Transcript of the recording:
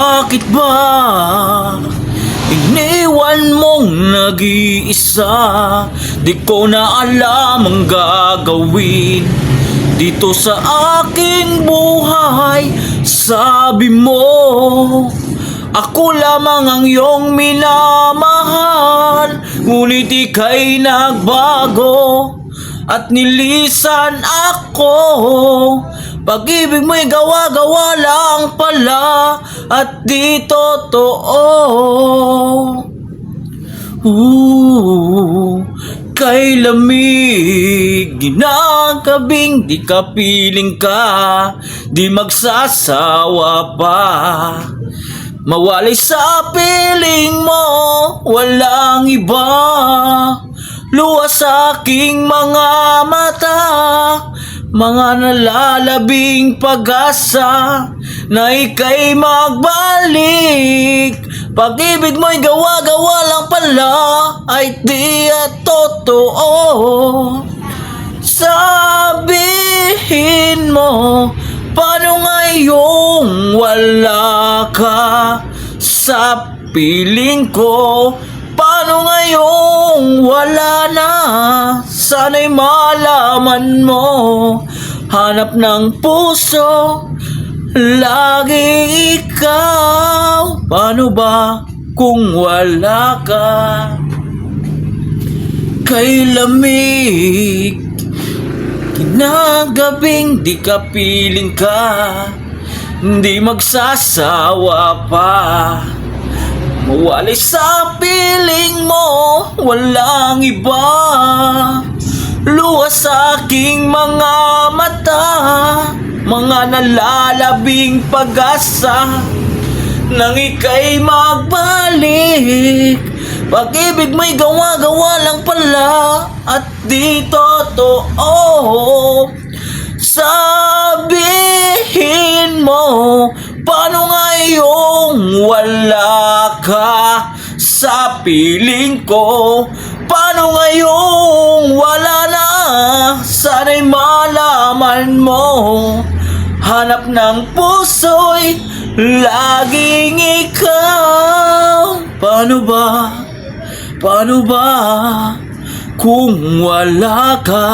Bakit ba iniwan mong nag-iisa? Di ko na alam ang gagawin dito sa aking buhay. Sabi mo, ako lamang ang iyong minamahal, ngunit ika'y nagbago at nilisan ako. Pag-ibig mo'y gawa-gawa lang pala at di totoo. Kay lamig ginagabing di ka piling ka, di magsasawa pa. Mawalay sa piling mo, walang iba. Luwas sa aking mga mata, mga nalalabing pag-asa na ika'y magbalik. Pag-ibig mo'y gawa-gawa lang pala ay di at totoo. Sabihin mo, paano ngayong wala ka sa piling ko? Paano ngayong wala na? Sana'y malaman mo, hanap ng puso laging ikaw. Paano ba kung wala ka? Kay lamig ginagabing di ka piling ka, di magsasawa pa. Mawalay sa piling mo, walang iba. Luwas sa aking mga mata, mga nalalabing pag-asa nang ika'y magbalik. Pag-ibig mo'y gawa-gawa lang pala at di totoo. Sabihin mo, paano ngayong wala ka sa piling ko? Paano ngayong wala na? Sana'y malaman mo, hanap ng puso'y laging ikaw. Paano ba? Paano ba kung wala ka?